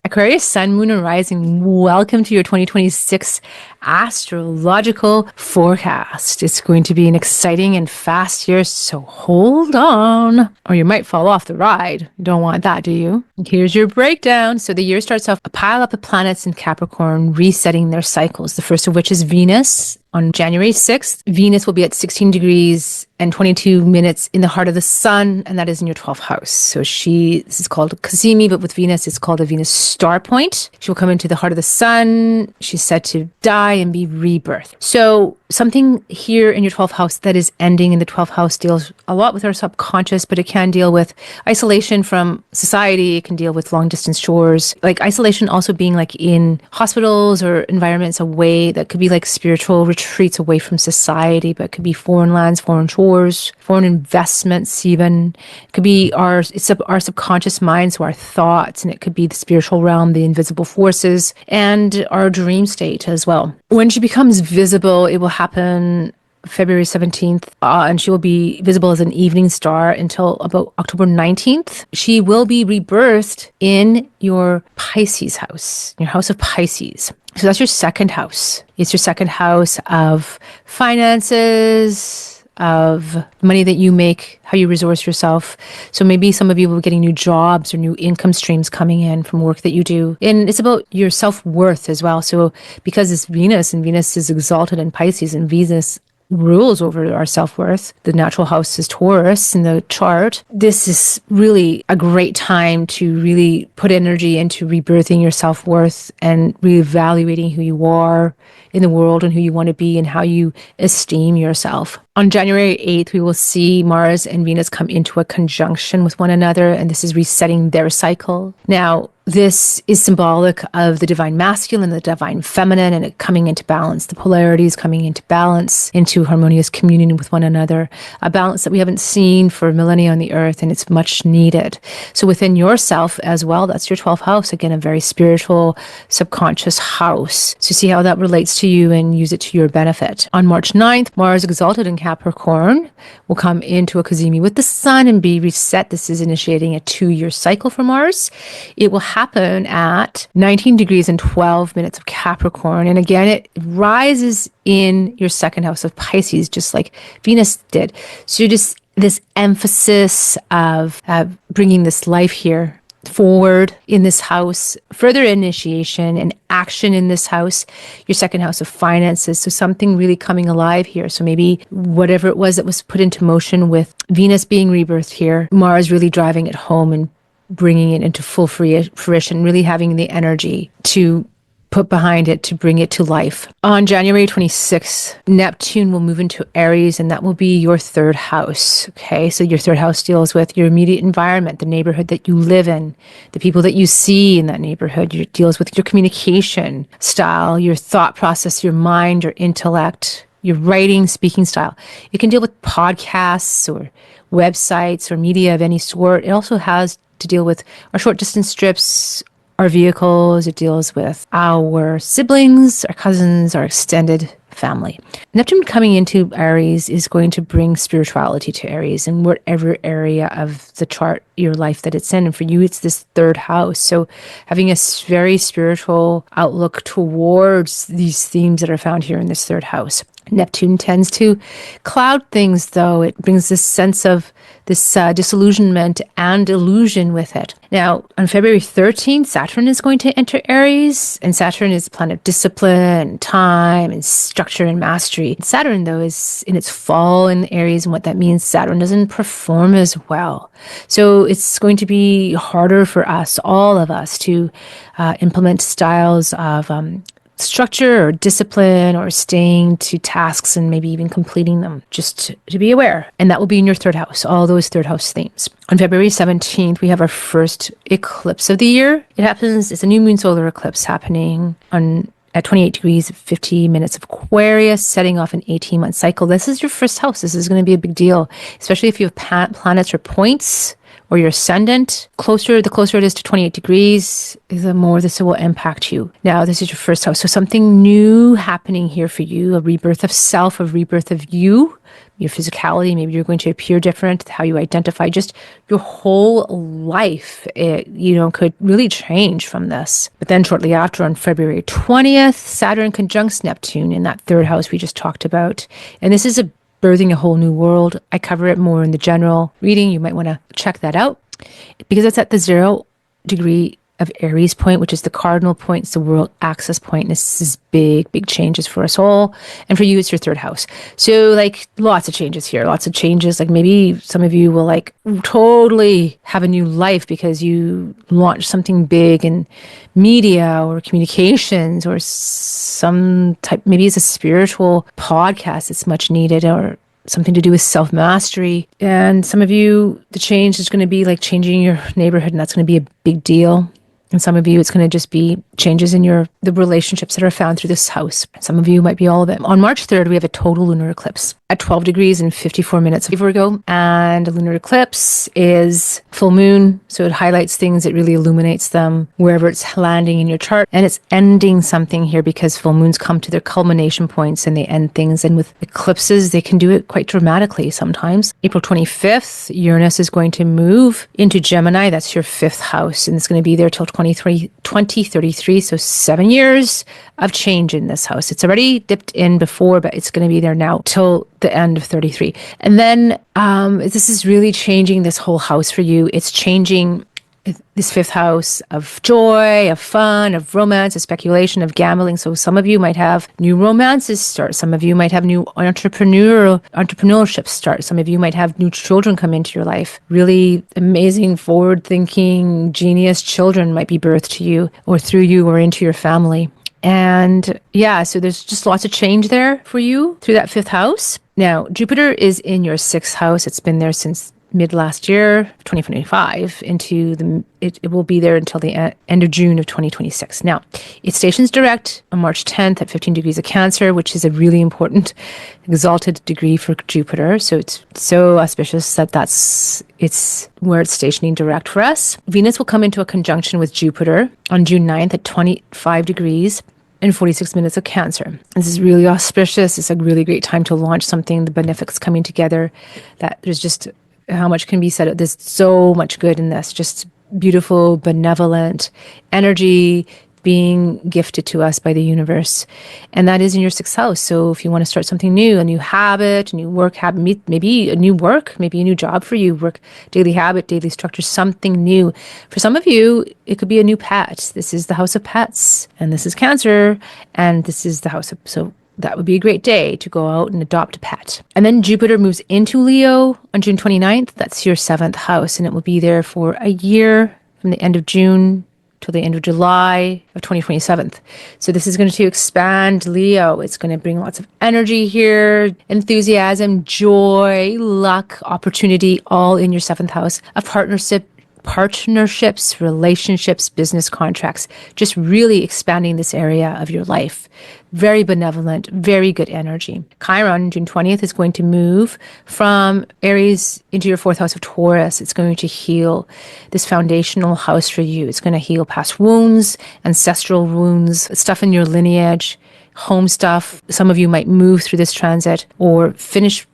Aquarius Sun, Moon, and Rising, welcome to your 2026 astrological forecast. It's going to be an exciting and fast year, so hold on, or you might fall off the ride. You don't want that, do you? Here's your breakdown. So the year starts off a pile up of planets in Capricorn resetting their cycles, the first of which is Venus. On January 6th, Venus will be at 16 degrees and 22 minutes in the heart of the sun, and that is in your 12th house. So this is called Cazimi, but with Venus, it's called a Venus star point. She will come into the heart of the sun. She's said to die and be rebirth. So something here in your 12th house that is ending in the 12th house deals a lot with our subconscious, but it can deal with isolation from society. It can deal with long distance chores, like isolation also being like in hospitals or environments away. That could be like spiritual retreats away from society, but it could be foreign lands, foreign shores, foreign investments even. It could be our subconscious mind, so our thoughts, and it could be the spiritual realm, the invisible forces, and our dream state as well. When she becomes visible, it will happen February 17th, and she will be visible as an evening star until about October 19th. She will be rebirthed in your Pisces house, your house of Pisces. So that's your second house. It's your second house of finances, of money that you make, how you resource yourself. So maybe some of you will be getting new jobs or new income streams coming in from work that you do. And it's about your self-worth as well. So because it's Venus, and Venus is exalted in Pisces, and Venus rules over our self-worth. The natural house is Taurus in the chart. This is really a great time to really put energy into rebirthing your self-worth and reevaluating who you are in the world and who you want to be and how you esteem yourself. On January 8th, we will see Mars and Venus come into a conjunction with one another, and this is resetting their cycle. Now, this is symbolic of the divine masculine, the divine feminine, and it coming into balance, the polarities coming into balance, into harmonious communion with one another, a balance that we haven't seen for millennia on the earth, and it's much needed. So within yourself as well, that's your 12th house, again, a very spiritual, subconscious house. So see how that relates to you and use it to your benefit. On March 9th, Mars exalted in Capricorn will come into a Cazimi with the sun and be reset. This is initiating a 2-year cycle for Mars. It will happen at 19 degrees and 12 minutes of Capricorn. And again, it rises in your second house of Pisces, just like Venus did. So just this emphasis of bringing this life here forward in this house, further initiation and action in this house, your second house of finances. So something really coming alive here. So maybe whatever it was that was put into motion with Venus being rebirthed here, Mars really driving it home and bringing it into full fruition, really having the energy to put behind it to bring it to life. On January 26th, Neptune will move into Aries, and that will be your third house. Okay, so your third house deals with your immediate environment, the neighborhood that you live in, the people that you see in that neighborhood. It deals with your communication style, your thought process, your mind, your intellect, your writing, speaking style. It can deal with podcasts or websites or media of any sort. It also has to deal with our short distance trips, our vehicles. It deals with our siblings, our cousins, our extended family. Neptune coming into Aries is going to bring spirituality to Aries in whatever area of the chart, your life that it's in. And for you, it's this third house. So having a very spiritual outlook towards these themes that are found here in this third house. Neptune tends to cloud things, though. It brings this sense of this disillusionment and illusion with it. Now, on February 13th, Saturn is going to enter Aries, and Saturn is a planet of discipline, time, and structure and mastery. Saturn, though, is in its fall in Aries, and what that means, Saturn doesn't perform as well. So it's going to be harder for us, all of us, to implement styles of structure or discipline or staying to tasks and maybe even completing them, just to be aware. And that will be in your third house, all those third house themes. On February 17th, we have our first eclipse of the year. It's a new moon solar eclipse happening at 28 degrees, 50 minutes of Aquarius, setting off an 18-month cycle. This is your first house. This is going to be a big deal, especially if you have planets or points or your ascendant. The closer it is to 28 degrees, the more this will impact you. Now, this is your first house. So something new happening here for you, a rebirth of self, a rebirth of you, your physicality. Maybe you're going to appear different, how you identify, just your whole life, could really change from this. But then shortly after, on February 20th, Saturn conjuncts Neptune in that third house we just talked about. And this is birthing a whole new world. I cover it more in the general reading. You might want to check that out because it's at the 0° of Aries point, which is the cardinal point. It's the world axis point. And this is big changes for us all. And for you, it's your third house. So like lots of changes here, lots of changes. Like maybe some of you will like totally have a new life because you launched something big in media or communications or some type, maybe it's a spiritual podcast that's much needed or something to do with self-mastery. And some of you, the change is going to be like changing your neighborhood, and that's going to be a big deal. And some of you, it's going to just be changes in the relationships that are found through this house. Some of you might be all of it. On March 3rd, we have a total lunar eclipse at 12 degrees and 54 minutes of Virgo. And a lunar eclipse is full moon. So it highlights things. It really illuminates them wherever it's landing in your chart. And it's ending something here because full moons come to their culmination points and they end things. And with eclipses, they can do it quite dramatically sometimes. April 25th, Uranus is going to move into Gemini. That's your fifth house. And it's going to be there till 2033, so 7 years of change in this house. It's already dipped in before, but it's going to be there now till the end of 33. And then this is really changing this whole house for you. It's changing this fifth house of joy, of fun, of romance, of speculation, of gambling. So some of you might have new romances start. Some of you might have new entrepreneurship start. Some of you might have new children come into your life. Really amazing, forward-thinking, genius children might be birthed to you or through you or into your family. And yeah, so there's just lots of change there for you through that fifth house. Now, Jupiter is in your sixth house. It's been there since mid last year, 2025, it will be there until the end of June of 2026. Now, it stations direct on March 10th at 15 degrees of Cancer, which is a really important exalted degree for Jupiter. So it's so auspicious that it's where it's stationing direct for us. Venus will come into a conjunction with Jupiter on June 9th at 25 degrees and 46 minutes of Cancer. This is really auspicious. It's a really great time to launch something. The benefics coming together. That there's just how much can be said. There's so much good in this. Just beautiful, benevolent energy being gifted to us by the universe. And that is in your sixth house. So if you want to start something new, a new habit, a new work habit, maybe a new work, maybe a new job for you, work, daily habit, daily structure, something new. For some of you, it could be a new pet. This is the house of pets, and this is Cancer, and this is the house of, so that would be a great day to go out and adopt a pet. And then Jupiter moves into Leo on June 29th. That's your seventh house, and it will be there for a year from the end of June till the end of July of 2027. So this is going to expand Leo. It's going to bring lots of energy here, enthusiasm, joy, luck, opportunity, all in your seventh house of partnerships, relationships, business contracts, just really expanding this area of your life. Very benevolent, very good energy. Chiron, June 20th, is going to move from Aries into your fourth house of Taurus. It's going to heal this foundational house for you. It's going to heal past wounds, ancestral wounds, stuff in your lineage, home stuff. Some of you might move through this transit or finish,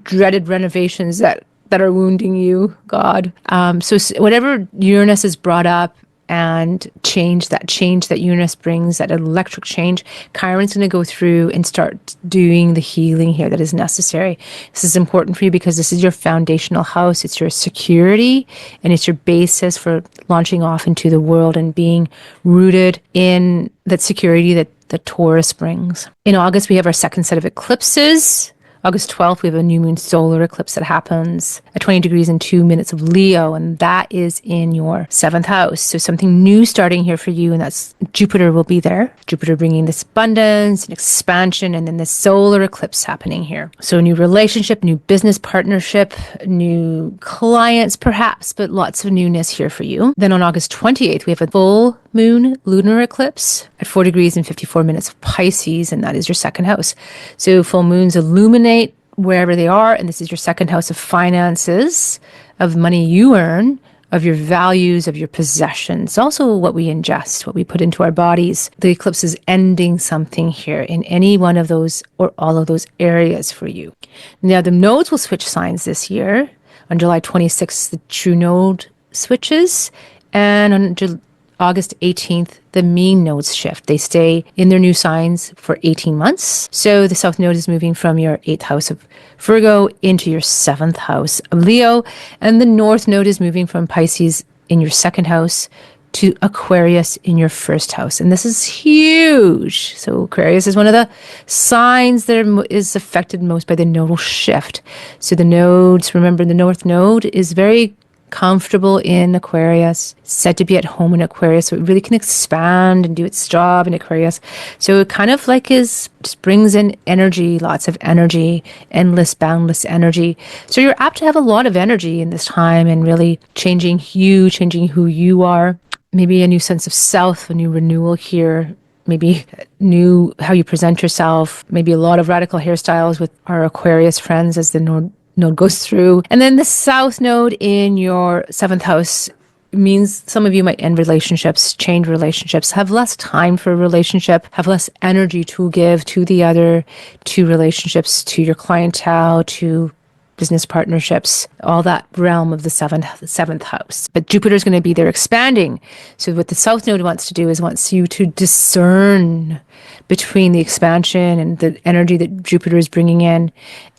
dreaded renovations that are wounding you, God. So whatever Uranus has brought up and change that Uranus brings, that electric change, Chiron's going to go through and start doing the healing here that is necessary. This is important for you because this is your foundational house. It's your security and it's your basis for launching off into the world and being rooted in that security that the Taurus brings. In August, we have our second set of eclipses. August 12th, we have a new moon solar eclipse that happens at 20 degrees and 2 minutes of Leo, and that is in your seventh house. So something new starting here for you, and that's Jupiter will be there. Jupiter bringing this abundance and expansion, and then the solar eclipse happening here. So a new relationship, new business partnership, new clients perhaps, but lots of newness here for you. Then on August 28th, we have a full moon lunar eclipse at 4 degrees and 54 minutes of Pisces, and that is your second house. So full moons illuminate wherever they are, and this is your second house of finances, of money you earn, of your values, of your possessions, also what we ingest, what we put into our bodies. The eclipse is ending something here in any one of those or all of those areas for you. Now, the nodes will switch signs this year. On July 26th, the true node switches, and on August 18th, the mean nodes shift. They stay in their new signs for 18 months. So the south node is moving from your 8th house of Virgo into your 7th house of Leo. And the north node is moving from Pisces in your 2nd house to Aquarius in your 1st house. And this is huge. So Aquarius is one of the signs that is affected most by the nodal shift. So the nodes, remember the north node is very comfortable in Aquarius, said to be at home in Aquarius, so it really can expand and do its job in Aquarius. So it kind of like just brings in energy, lots of energy, endless, boundless energy. So you're apt to have a lot of energy in this time and really changing you, changing who you are. Maybe a new sense of self, a new renewal here. Maybe new how you present yourself. Maybe a lot of radical hairstyles with our Aquarius friends as the node goes through. And then the south node in your 7th house means some of you might end relationships, change relationships, have less time for a relationship, have less energy to give to the other, to relationships, to your clientele, to business partnerships, all that realm of the seventh house. But Jupiter is going to be there expanding. So what the south node wants to do is wants you to discern between the expansion and the energy that Jupiter is bringing in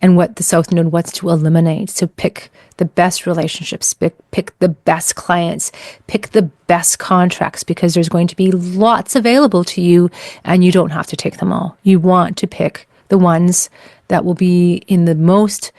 and what the south node wants to eliminate. So pick the best relationships, pick the best clients, pick the best contracts, because there's going to be lots available to you and you don't have to take them all. You want to pick the ones that will be in the most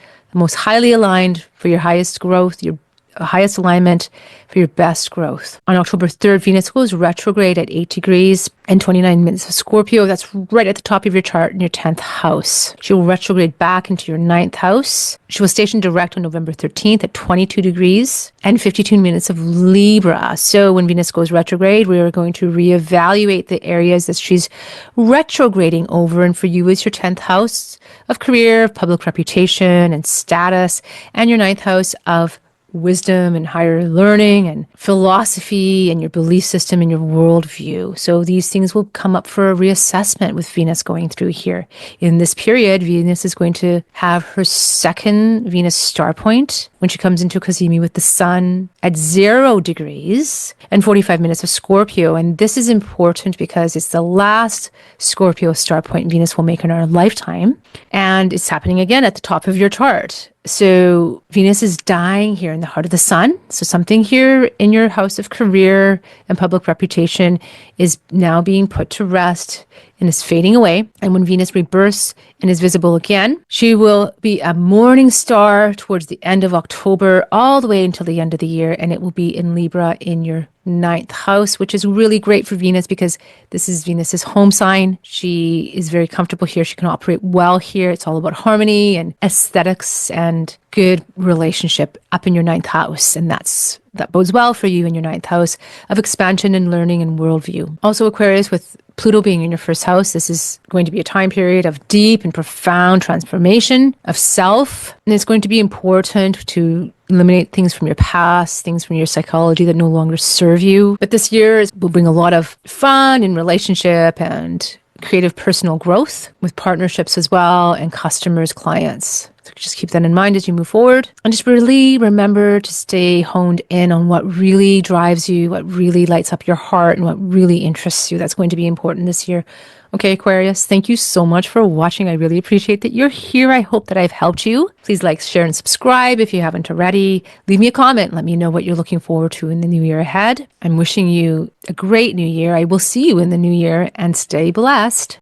highly aligned for your highest growth, your highest alignment for your best growth. On October 3rd, Venus goes retrograde at 8 degrees and 29 minutes of Scorpio. That's right at the top of your chart in your 10th house. She will retrograde back into your 9th house. She will station direct on November 13th at 22 degrees and 52 minutes of Libra. So when Venus goes retrograde, we are going to reevaluate the areas that she's retrograding over. And for you, it's your 10th house of career, public reputation and status, and your 9th house of wisdom and higher learning and philosophy and your belief system and your worldview. So these things will come up for a reassessment with Venus going through here. In this period, Venus is going to have her second Venus star point when she comes into Cazimi with the Sun at 0 degrees and 45 minutes of Scorpio. And this is important because it's the last Scorpio star point Venus will make in our lifetime. And it's happening again at the top of your chart. So Venus is dying here in the heart of the Sun. So something here in your house of career and public reputation is now being put to rest and is fading away. And when Venus rebirths and is visible again, she will be a morning star towards the end of October, all the way until the end of the year. And it will be in Libra in your 9th house, which is really great for Venus because this is Venus's home sign. She is very comfortable here. She can operate well here. It's all about harmony and aesthetics and good relationship up in your 9th house. And that bodes well for you in your 9th house of expansion and learning and worldview. Also Aquarius, with Pluto being in your 1st house, this is going to be a time period of deep and profound transformation of self. And it's going to be important to eliminate things from your past, things from your psychology that no longer serve you. But this year will bring a lot of fun in relationship and creative personal growth with partnerships as well and customers, clients. So just keep that in mind as you move forward. And just really remember to stay honed in on what really drives you, what really lights up your heart, and what really interests you. That's going to be important this year. Okay, Aquarius, thank you so much for watching. I really appreciate that you're here. I hope that I've helped you. Please like, share, and subscribe if you haven't already. Leave me a comment. Let me know what you're looking forward to in the new year ahead. I'm wishing you a great new year. I will see you in the new year, and stay blessed.